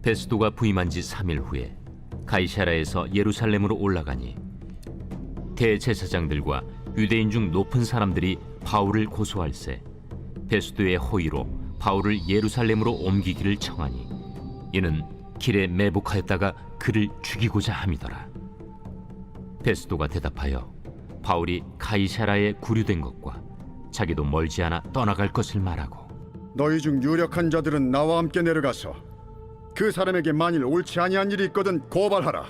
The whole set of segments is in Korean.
베스도가 부임한 지 3일 후에 가이사랴에서 예루살렘으로 올라가니 대제사장들과 유대인 중 높은 사람들이 바울을 고소할세 베스도의 호의로 바울을 예루살렘으로 옮기기를 청하니 이는 길에 매복하였다가 그를 죽이고자 함이더라. 베스도가 대답하여 바울이 가이사랴에 구류된 것과 자기도 멀지 않아 떠나갈 것을 말하고, 너희 중 유력한 자들은 나와 함께 내려가서 그 사람에게 만일 옳지 아니한 일이 있거든 고발하라.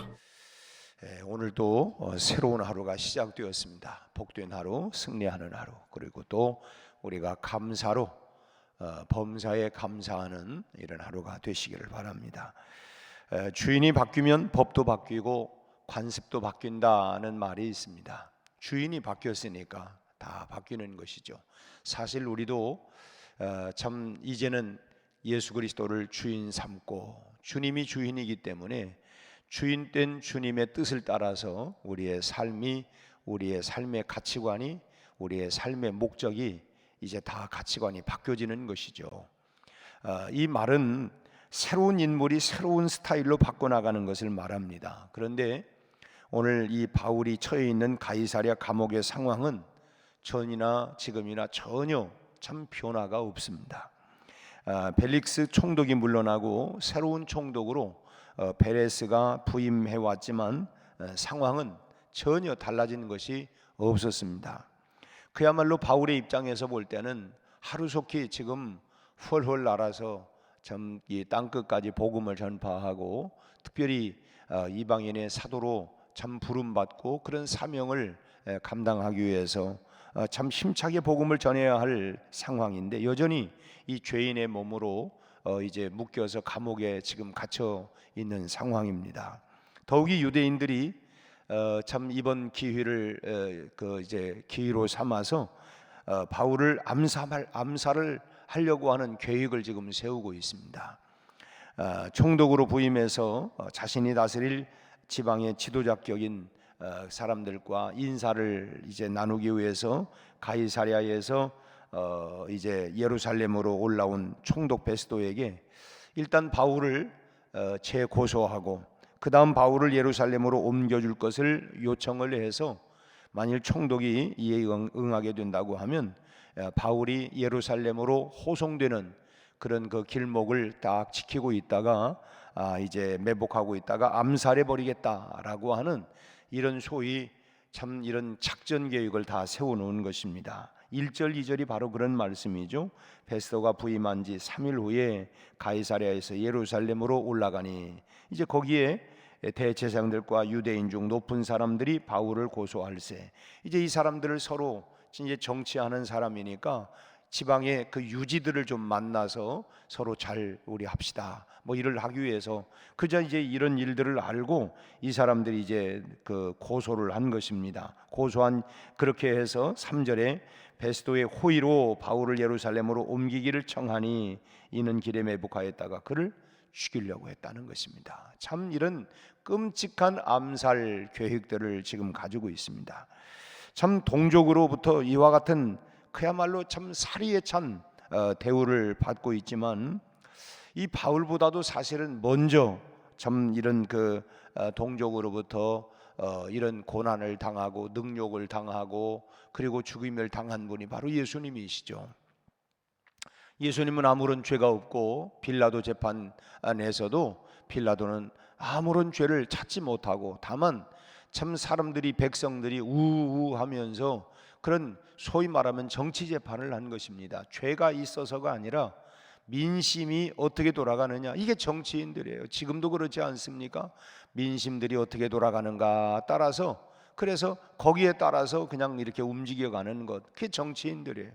오늘도 새로운 하루가 시작되었습니다. 복된 하루, 승리하는 하루, 그리고 또 우리가 감사로 범사에 감사하는 이런 하루가 되시기를 바랍니다. 주인이 바뀌면 법도 바뀌고 관습도 바뀐다는 말이 있습니다. 주인이 바뀌었으니까 다 바뀌는 것이죠. 사실 우리도 참 이제는 예수 그리스도를 주인 삼고 주님이 주인이기 때문에 주인된 주님의 뜻을 따라서 우리의 삶이, 우리의 삶의 가치관이, 우리의 삶의 목적이 이제 다 가치관이 바뀌어지는 것이죠. 이 말은 새로운 인물이 새로운 스타일로 바꿔나가는 것을 말합니다. 그런데 오늘 이 바울이 처해 있는 가이사랴 감옥의 상황은 전이나 지금이나 전혀 참 변화가 없습니다. 벨릭스 총독이 물러나고 새로운 총독으로 베레스가 부임해 왔지만 상황은 전혀 달라진 것이 없었습니다. 그야말로 바울의 입장에서 볼 때는 하루속히 지금 헐헐 날아서 참 이 땅끝까지 복음을 전파하고 특별히 이방인의 사도로 참 부름받고 그런 사명을 감당하기 위해서 참 힘차게 복음을 전해야 할 상황인데 여전히 이 죄인의 몸으로 이제 묶여서 감옥에 지금 갇혀 있는 상황입니다. 더욱이 유대인들이 참 이번 기회를 이제 기회로 삼아서 바울을 암살을 하려고 하는 계획을 지금 세우고 있습니다. 총독으로 부임해서 자신이 다스릴 지방의 지도자격인 사람들과 인사를 이제 나누기 위해서 가이사랴에서 이제 예루살렘으로 올라온 총독 베스도에게 일단 바울을 재고소하고 그 다음 바울을 예루살렘으로 옮겨줄 것을 요청을 해서 만일 총독이 이에 응하게 된다고 하면 바울이 예루살렘으로 호송되는 그런 그 길목을 딱 지키고 있다가 이제 매복하고 있다가 암살해 버리겠다라고 하는 이런 소위 참 이런 작전 계획을 다 세워놓은 것입니다. 1절 2절이 바로 그런 말씀이죠. 베스도가 부임한 지 3일 후에 가이사랴에서 예루살렘으로 올라가니 이제 거기에 대제사장들과 유대인 중 높은 사람들이 바울을 고소할세. 이제 이 사람들을 서로 이제 정치하는 사람이니까 지방의 그 유지들을 좀 만나서 서로 잘 우리 합시다 뭐 일을 하기 위해서 그저 이제 이런 일들을 알고 이 사람들이 이제 그 고소를 한 것입니다. 고소한 그렇게 해서 3절에 베스도의 호의로 바울을 예루살렘으로 옮기기를 청하니 이는 길에 매복하였다가 그를 죽이려고 했다는 것입니다. 참 이런 끔찍한 암살 계획들을 지금 가지고 있습니다. 참 동족으로부터 이와 같은 그야말로 참 사리에 찬 대우를 받고 있지만 이 바울보다도 사실은 먼저 참 이런 그 동족으로부터 이런 고난을 당하고 능욕을 당하고 그리고 죽임을 당한 분이 바로 예수님이시죠. 예수님은 아무런 죄가 없고 빌라도 재판에서도 빌라도는 아무런 죄를 찾지 못하고 다만 참 사람들이 백성들이 우우하면서 그런 소위 말하면 정치 재판을 한 것입니다. 죄가 있어서가 아니라 민심이 어떻게 돌아가느냐, 이게 정치인들이에요. 지금도 그렇지 않습니까? 민심들이 어떻게 돌아가는가 따라서 그래서 거기에 따라서 그냥 이렇게 움직여가는 것, 그게 정치인들이에요.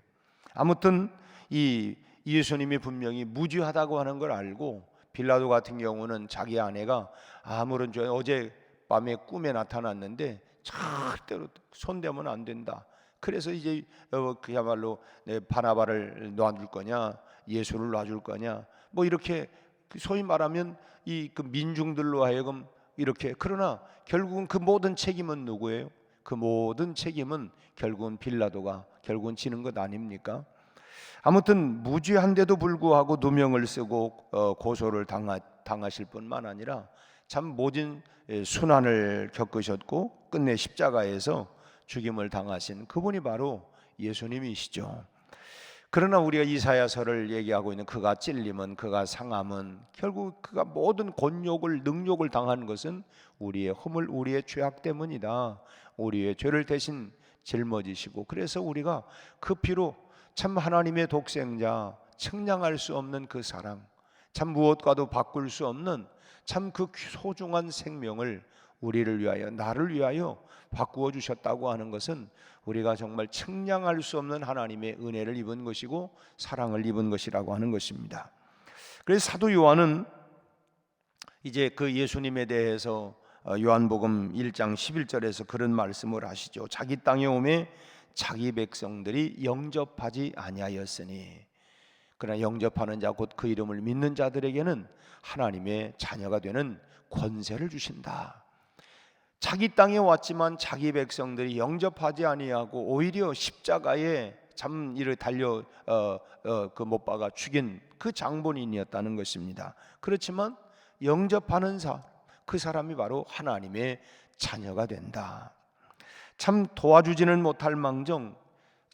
아무튼 이 예수님이 분명히 무죄하다고 하는 걸 알고 빌라도 같은 경우는 자기 아내가 아무런 죄 어제 밤에 꿈에 나타났는데 절대로 손대면 안 된다. 그래서 이제 그야말로 바나바를 놔줄 거냐 예수를 놔줄 거냐 뭐 이렇게 소위 말하면 이 그 민중들로 하여금 이렇게 그러나 결국은 그 모든 책임은 누구예요? 그 모든 책임은 결국은 빌라도가 결국은 지는 것 아닙니까? 아무튼 무죄한데도 불구하고 누명을 쓰고 고소를 당하실 뿐만 아니라 참 모든 순환을 겪으셨고 끝내 십자가에서 죽임을 당하신 그분이 바로 예수님이시죠. 그러나 우리가 이사야서를 얘기하고 있는 그가 찔림은, 그가 상함은, 결국 그가 모든 곤욕을 능욕을 당한 것은 우리의 허물, 우리의 죄악 때문이다. 우리의 죄를 대신 짊어지시고, 그래서 우리가 그 피로 참 하나님의 독생자, 측량할 수 없는 그 사랑, 참 무엇과도 바꿀 수 없는 참 그 소중한 생명을 우리를 위하여, 나를 위하여 바꾸어 주셨다고 하는 것은 우리가 정말 측량할 수 없는 하나님의 은혜를 입은 것이고 사랑을 입은 것이라고 하는 것입니다. 그래서 사도 요한은 이제 그 예수님에 대해서 요한복음 1장 11절에서 그런 말씀을 하시죠. 자기 땅에 오매 자기 백성들이 영접하지 아니하였으니, 그러나 영접하는 자 곧 그 이름을 믿는 자들에게는 하나님의 자녀가 되는 권세를 주신다. 자기 땅에 왔지만 자기 백성들이 영접하지 아니하고 오히려 십자가에 참 이를 달려 그 못 박아 죽인 그 장본인이었다는 것입니다. 그렇지만 영접하는 그 사람이 바로 하나님의 자녀가 된다. 참 도와주지는 못할 망정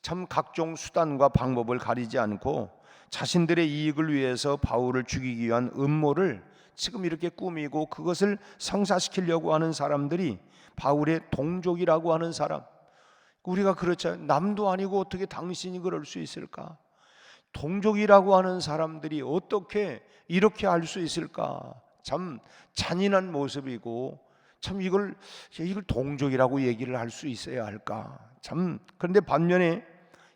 참 각종 수단과 방법을 가리지 않고 자신들의 이익을 위해서 바울을 죽이기 위한 음모를 지금 이렇게 꾸미고 그것을 성사시키려고 하는 사람들이 바울의 동족이라고 하는 사람, 우리가 그렇죠. 남도 아니고 어떻게 당신이 그럴 수 있을까? 동족이라고 하는 사람들이 어떻게 이렇게 할 수 있을까? 참 잔인한 모습이고, 참 이걸 동족이라고 얘기를 할 수 있어야 할까? 참. 그런데 반면에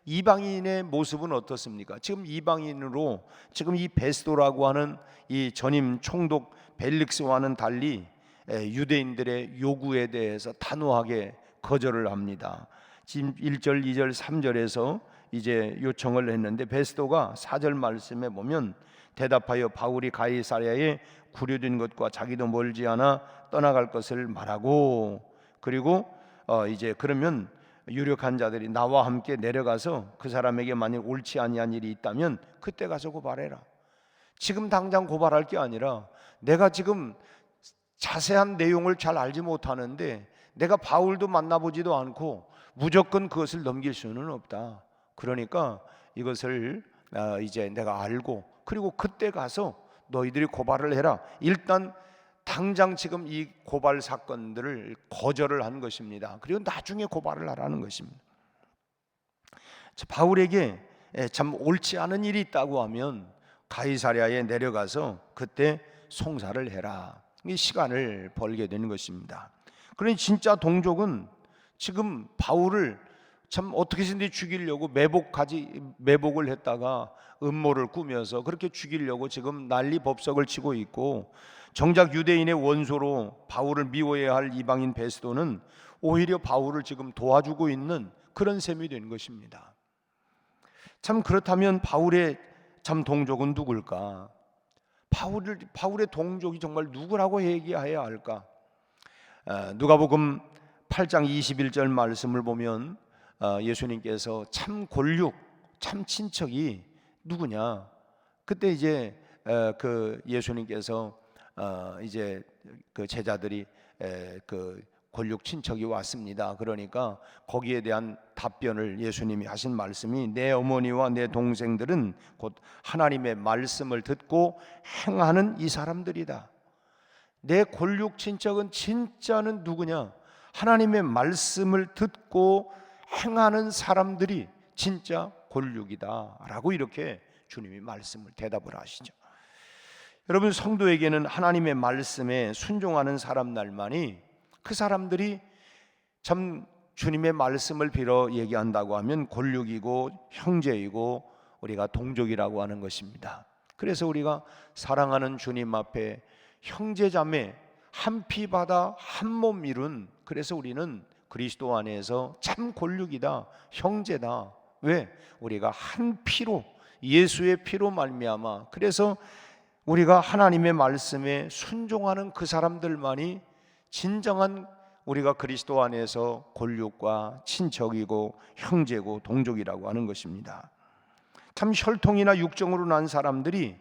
이방인의 모습은 어떻습니까? 지금 이방인으로 지금 이 베스도라고 하는 이 전임 총독 벨릭스와는 달리 유대인들의 요구에 대해서 단호하게 거절을 합니다. 지금 1절, 2절, 3절에서 이제 요청을 했는데 베스도가 4절 말씀에 보면 대답하여 바울이 가이사랴에 구려진 것과 자기도 멀지 않아 떠나갈 것을 말하고, 그리고 이제 그러면 유력한 자들이 나와 함께 내려가서 그 사람에게 만약 옳지 아니한 일이 있다면 그때 가서 고발해라. 지금 당장 고발할 게 아니라 내가 지금 자세한 내용을 잘 알지 못하는데 내가 바울도 만나보지도 않고 무조건 그것을 넘길 수는 없다. 그러니까 이것을 이제 내가 알고, 그리고 그때 가서 너희들이 고발을 해라. 일단 당장 지금 이 고발 사건들을 거절을 한 것입니다. 그리고 나중에 고발을 하라는 것입니다. 바울에게 참 옳지 않은 일이 있다고 하면 가이사랴에 내려가서 그때 송사를 해라. 이 시간을 벌게 되는 것입니다. 그러니 진짜 동족은 지금 바울을 참 어떻게든지 죽이려고 매복을 했다가 음모를 꾸며서 그렇게 죽이려고 지금 난리 법석을 치고 있고, 정작 유대인의 원소로 바울을 미워해야 할 이방인 베스도는 오히려 바울을 지금 도와주고 있는 그런 셈이 된 것입니다. 참 그렇다면 바울의 참 동족은 누굴까? 바울의 동족이 정말 누구라고 얘기해야 할까? 누가복음 8장 21절 말씀을 보면 예수님께서 참 골육, 참 친척이 누구냐? 그때 이제 그 예수님께서 이제 그 제자들이 그 골육 친척이 왔습니다. 그러니까 거기에 대한 답변을 예수님이 하신 말씀이 내 어머니와 내 동생들은 곧 하나님의 말씀을 듣고 행하는 이 사람들이다. 내 골육 친척은 진짜는 누구냐? 하나님의 말씀을 듣고 행하는 사람들이 진짜 골육이다 라고 이렇게 주님이 대답을 하시죠. 여러분, 성도에게는 하나님의 말씀에 순종하는 사람들만이, 그 사람들이 참 주님의 말씀을 빌어 얘기한다고 하면 골육이고 형제이고 우리가 동족이라고 하는 것입니다. 그래서 우리가 사랑하는 주님 앞에 형제자매 한 피 바다 한 몸 이룬, 그래서 우리는 그리스도 안에서 참 골육이다, 형제다. 왜? 우리가 한 피로, 예수의 피로 말미암아, 그래서 우리가 하나님의 말씀에 순종하는 그 사람들만이 진정한 우리가 그리스도 안에서 골육과 친척이고 형제고 동족이라고 하는 것입니다. 참 혈통이나 육정으로 난 사람들이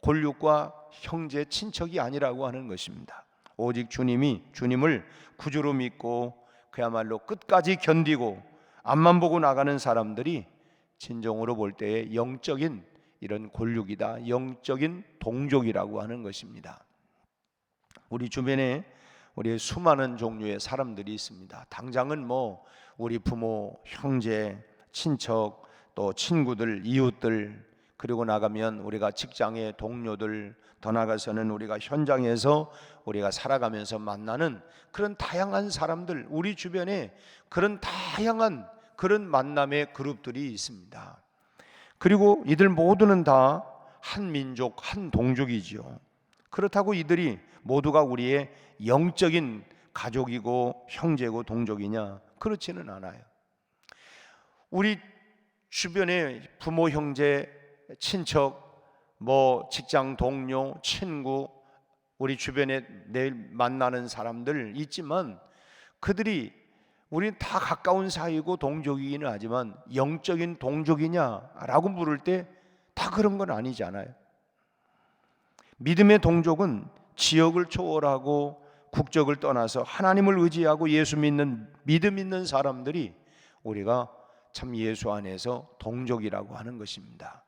골육과 형제 친척이 아니라고 하는 것입니다. 오직 주님을 구주로 믿고 그야말로 끝까지 견디고 앞만 보고 나가는 사람들이 진정으로 볼 때의 영적인 이런 골육이다, 영적인 동족이라고 하는 것입니다. 우리 주변에 우리 수많은 종류의 사람들이 있습니다. 당장은 뭐 우리 부모, 형제, 친척, 또 친구들, 이웃들, 그리고 나가면 우리가 직장의 동료들, 더 나가서는 우리가 현장에서 우리가 살아가면서 만나는 그런 다양한 사람들, 우리 주변에 그런 다양한 그런 만남의 그룹들이 있습니다. 그리고 이들 모두는 다 한 민족, 한 동족이지요. 그렇다고 이들이 모두가 우리의 영적인 가족이고 형제고 동족이냐? 그렇지는 않아요. 우리 주변에 부모, 형제, 친척, 뭐 직장 동료, 친구, 우리 주변에 내일 만나는 사람들 있지만 그들이 우리는 다 가까운 사이고 동족이기는 하지만 영적인 동족이냐라고 물을 때 다 그런 건 아니잖아요. 믿음의 동족은 지역을 초월하고 국적을 떠나서 하나님을 의지하고 예수 믿는 믿음 있는 사람들이 우리가 참 예수 안에서 동족이라고 하는 것입니다.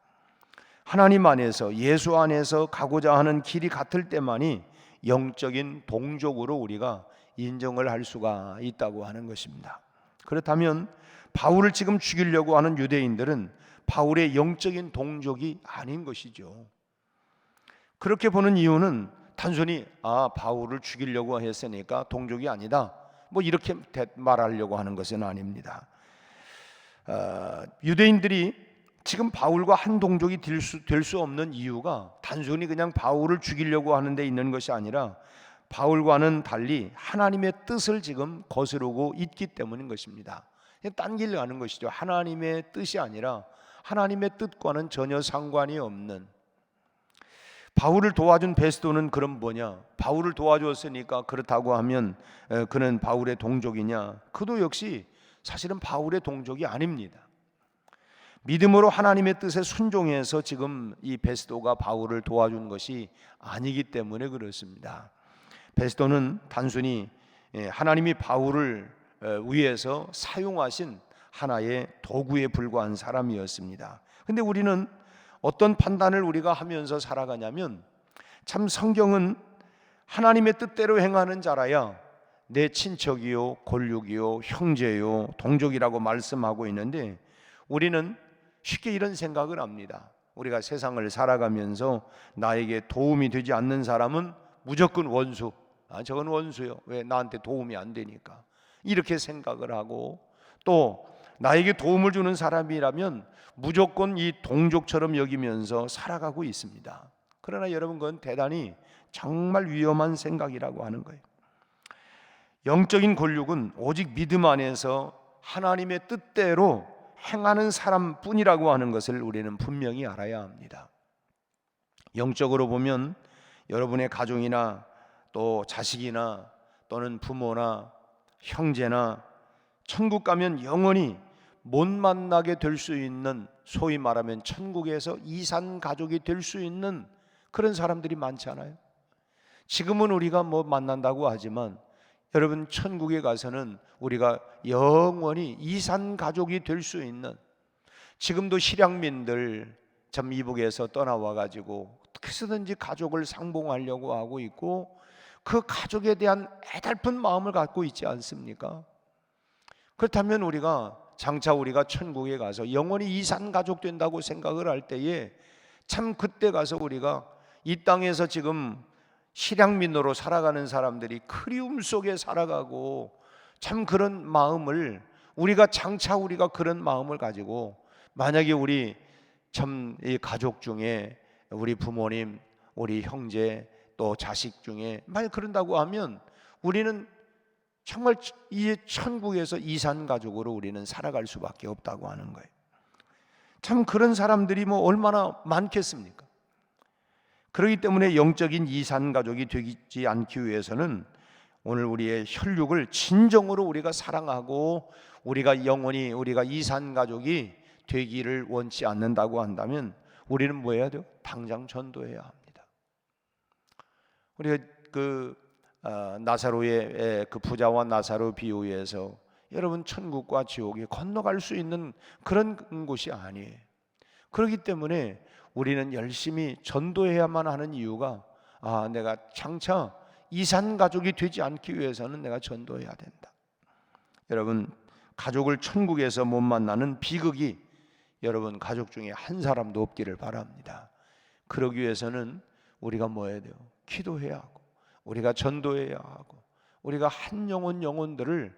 하나님 안에서 예수 안에서 가고자 하는 길이 같을 때만이 영적인 동족으로 우리가 인정을 할 수가 있다고 하는 것입니다. 그렇다면 바울을 지금 죽이려고 하는 유대인들은 바울의 영적인 동족이 아닌 것이죠. 그렇게 보는 이유는 단순히 바울을 죽이려고 했으니까 동족이 아니다, 뭐 이렇게 말하려고 하는 것은 아닙니다. 유대인들이 지금 바울과 한 동족이 될 수 없는 이유가 단순히 그냥 바울을 죽이려고 하는 데 있는 것이 아니라 바울과는 달리 하나님의 뜻을 지금 거스르고 있기 때문인 것입니다. 딴 길로 가는 것이죠. 하나님의 뜻이 아니라 하나님의 뜻과는 전혀 상관이 없는. 바울을 도와준 베스도는 그럼 뭐냐? 바울을 도와주었으니까 그렇다고 하면 그는 바울의 동족이냐? 그도 역시 사실은 바울의 동족이 아닙니다. 믿음으로 하나님의 뜻에 순종해서 지금 이 베스도가 바울을 도와준 것이 아니기 때문에 그렇습니다. 베스도는 단순히 하나님이 바울을 위해서 사용하신 하나의 도구에 불과한 사람이었습니다. 근데 우리는 어떤 판단을 우리가 하면서 살아가냐면 참 성경은 하나님의 뜻대로 행하는 자라야 내 친척이요, 골육이요, 형제요, 동족이라고 말씀하고 있는데 우리는 쉽게 이런 생각을 합니다. 우리가 세상을 살아가면서 나에게 도움이 되지 않는 사람은 무조건 원수. 저건 원수요. 왜? 나한테 도움이 안 되니까. 이렇게 생각을 하고 또 나에게 도움을 주는 사람이라면 무조건 이 동족처럼 여기면서 살아가고 있습니다. 그러나 여러분, 그건 대단히 정말 위험한 생각이라고 하는 거예요. 영적인 권력은 오직 믿음 안에서 하나님의 뜻대로 행하는 사람뿐이라고 하는 것을 우리는 분명히 알아야 합니다. 영적으로 보면 여러분의 가족이나 또 자식이나 또는 부모나 형제나 천국 가면 영원히 못 만나게 될 수 있는, 소위 말하면 천국에서 이산 가족이 될 수 있는 그런 사람들이 많잖아요. 지금은 우리가 뭐 만난다고 하지만 여러분, 천국에 가서는 우리가 영원히 이산 가족이 될 수 있는, 지금도 실향민들 참 이북에서 떠나와 가지고 어떻게 해서든지 가족을 상봉하려고 하고 있고 그 가족에 대한 애달픈 마음을 갖고 있지 않습니까? 그렇다면 우리가 장차 우리가 천국에 가서 영원히 이산 가족 된다고 생각을 할 때에 참 그때 가서 우리가 이 땅에서 지금 실향민으로 살아가는 사람들이 그리움 속에 살아가고 참 그런 마음을 우리가 장차 우리가 그런 마음을 가지고 만약에 우리 참 이 가족 중에 우리 부모님, 우리 형제 또 자식 중에 만약 그런다고 하면 우리는 정말 이 천국에서 이산 가족으로 우리는 살아갈 수밖에 없다고 하는 거예요. 참 그런 사람들이 뭐 얼마나 많겠습니까? 그렇기 때문에 영적인 이산 가족이 되지 않기 위해서는 오늘 우리의 혈육을 진정으로 우리가 사랑하고 우리가 영원히 우리가 이산 가족이 되기를 원치 않는다고 한다면 우리는 뭐 해야 돼요? 당장 전도해야 합니다. 우리가 나사로의 그 부자와 나사로 비유에서 여러분 천국과 지옥에 건너갈 수 있는 그런 곳이 아니에요. 그렇기 때문에 우리는 열심히 전도해야만 하는 이유가 내가 장차 이산 가족이 되지 않기 위해서는 내가 전도해야 된다. 여러분 가족을 천국에서 못 만나는 비극이 여러분 가족 중에 한 사람도 없기를 바랍니다. 그러기 위해서는 우리가 뭐 해야 돼요? 기도해야 하고 우리가 전도해야 하고 우리가 한 영혼들을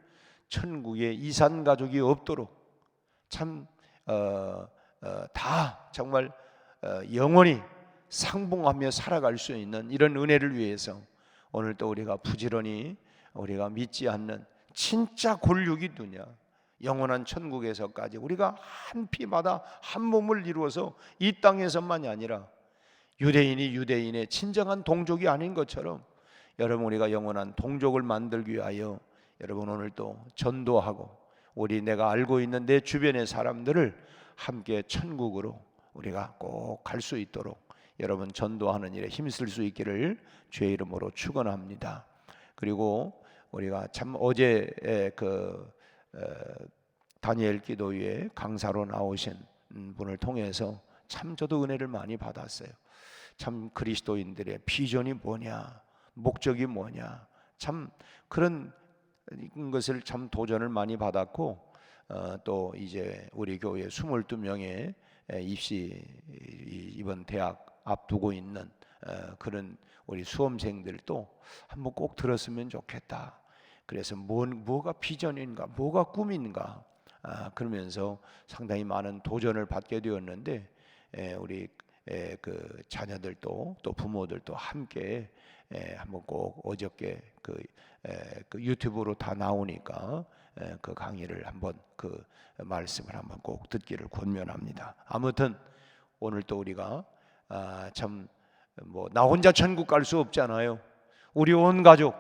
천국에 이산 가족이 없도록 참 다 정말 영원히 상봉하며 살아갈 수 있는 이런 은혜를 위해서 오늘 또 우리가 부지런히 우리가 믿지 않는 진짜 골육이 누냐 영원한 천국에서까지 우리가 한 피마다 한 몸을 이루어서 이 땅에서만이 아니라 유대인이 유대인의 진정한 동족이 아닌 것처럼 여러분 우리가 영원한 동족을 만들기 위하여 여러분 오늘 또 전도하고 우리 내가 알고 있는 내 주변의 사람들을 함께 천국으로 우리가 꼭 갈 수 있도록 여러분 전도하는 일에 힘쓸 수 있기를 주의 이름으로 축원합니다. 그리고 우리가 참 어제 다니엘 기도회에 강사로 나오신 분을 통해서 참 저도 은혜를 많이 받았어요. 참 그리스도인들의 비전이 뭐냐, 목적이 뭐냐, 참 그런 것을 참 도전을 많이 받았고 또 이제 우리 교회 22명의 입시 이번 대학 앞두고 있는 그런 우리 수험생들도 한번 꼭 들었으면 좋겠다. 그래서 뭐가 비전인가, 뭐가 꿈인가 그러면서 상당히 많은 도전을 받게 되었는데 우리 그 자녀들도 또 부모들도 함께 한번 꼭 어저께 그 유튜브로 다 나오니까 그 강의를 한번 그 말씀을 한번 꼭 듣기를 권면합니다. 아무튼 오늘 또 우리가 참 뭐 나 혼자 천국 갈 수 없잖아요. 우리 온 가족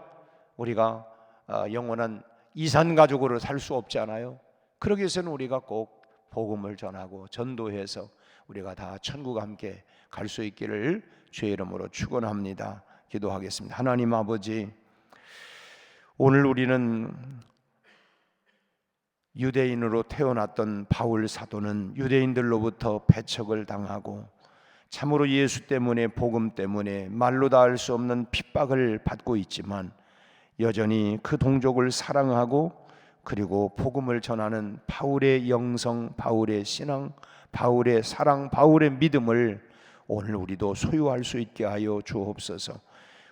우리가 영원한 이산 가족으로 살 수 없잖아요. 그러기 위해서는 우리가 꼭 복음을 전하고 전도해서 우리가 다 천국 함께 갈 수 있기를 주의 이름으로 축원합니다. 기도하겠습니다. 하나님 아버지, 오늘 우리는 유대인으로 태어났던 바울 사도는 유대인들로부터 배척을 당하고 참으로 예수 때문에 복음 때문에 말로 다 할 수 없는 핍박을 받고 있지만 여전히 그 동족을 사랑하고 그리고 복음을 전하는 바울의 영성, 바울의 신앙, 바울의 사랑, 바울의 믿음을 오늘 우리도 소유할 수 있게 하여 주옵소서.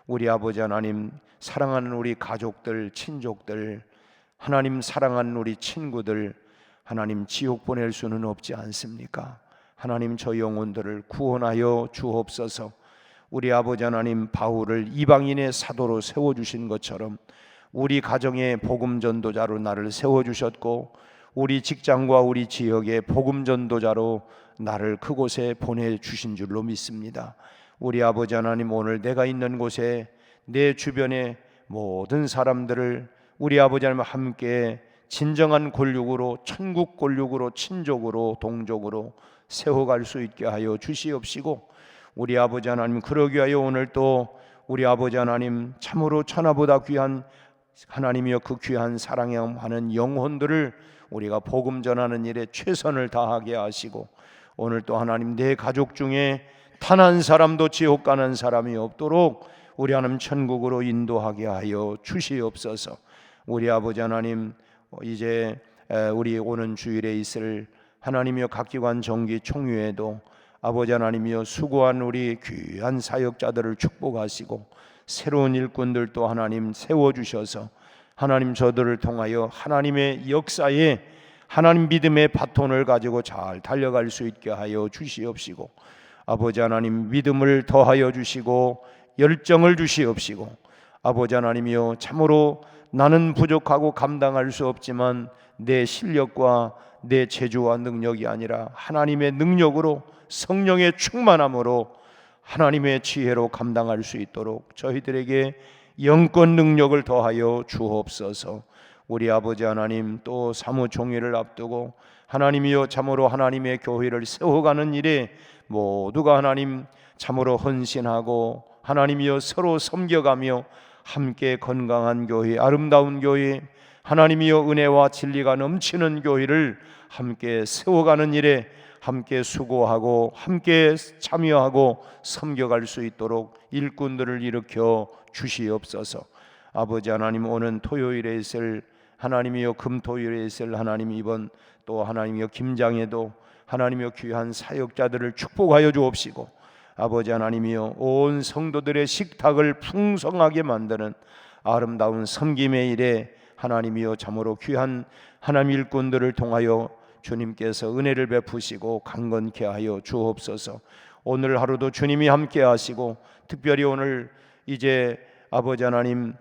우리 아버지 하나님, 사랑하는 우리 가족들, 친족들, 하나님 사랑하는 우리 친구들, 하나님 지옥 보낼 수는 없지 않습니까? 하나님 저 영혼들을 구원하여 주옵소서. 우리 아버지 하나님, 바울을 이방인의 사도로 세워주신 것처럼 우리 가정의 복음 전도자로 나를 세워주셨고 우리 직장과 우리 지역의 복음 전도자로 나를 그곳에 보내주신 줄로 믿습니다. 우리 아버지 하나님, 오늘 내가 있는 곳에 내 주변의 모든 사람들을 우리 아버지 하나님과 함께 진정한 권력으로, 천국 권력으로, 친족으로, 동족으로 세워갈 수 있게 하여 주시옵시고, 우리 아버지 하나님, 그러기 위하여 오늘 또 우리 아버지 하나님, 참으로 천하보다 귀한 하나님이여 그 귀한 사랑하는 영혼들을 우리가 복음 전하는 일에 최선을 다하게 하시고, 오늘 또 하나님 내 가족 중에 단 한 사람도 지옥 가는 사람이 없도록 우리 하나님 천국으로 인도하게 하여 주시옵소서. 우리 아버지 하나님, 이제 우리 오는 주일에 있을 하나님이여 각 기관 정기 총회에도 아버지 하나님이여 수고한 우리 귀한 사역자들을 축복하시고 새로운 일꾼들도 하나님 세워주셔서 하나님 저들을 통하여 하나님의 역사에 하나님 믿음의 바톤을 가지고 잘 달려갈 수 있게 하여 주시옵시고, 아버지 하나님 믿음을 더하여 주시고 열정을 주시옵시고, 아버지 하나님이여 참으로 나는 부족하고 감당할 수 없지만 내 실력과 내 재주와 능력이 아니라 하나님의 능력으로 성령의 충만함으로 하나님의 지혜로 감당할 수 있도록 저희들에게 영권 능력을 더하여 주옵소서. 우리 아버지 하나님, 또 사무총회를 앞두고 하나님이여 참으로 하나님의 교회를 세워가는 일에 모두가 하나님 참으로 헌신하고 하나님이여 서로 섬겨가며 함께 건강한 교회, 아름다운 교회, 하나님이여 은혜와 진리가 넘치는 교회를 함께 세워가는 일에 함께 수고하고 함께 참여하고 섬겨갈 수 있도록 일꾼들을 일으켜 주시옵소서. 아버지 하나님, 오는 토요일에 있을 하나님이여 금토일에 있을 하나님 이번 또 하나님이여 김장에도 하나님이여 귀한 사역자들을 축복하여 주옵시고, 아버지 하나님이여 온 성도들의 식탁을 풍성하게 만드는 아름다운 섬김의 일에 하나님이여 참으로 귀한 하나님 일꾼들을 통하여 주님께서 은혜를 베푸시고 강건케 하여 주옵소서. 오늘 하루도 주님이 함께 하시고, 특별히 오늘 이제 아버지 하나님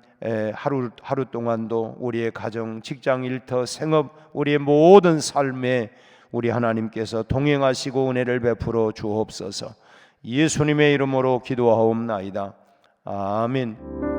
하루 동안도 우리의 가정, 직장, 일터, 생업, 우리의 모든 삶에 우리 하나님께서 동행하시고 은혜를 베풀어 주옵소서. 예수님의 이름으로 기도하옵나이다. 아멘.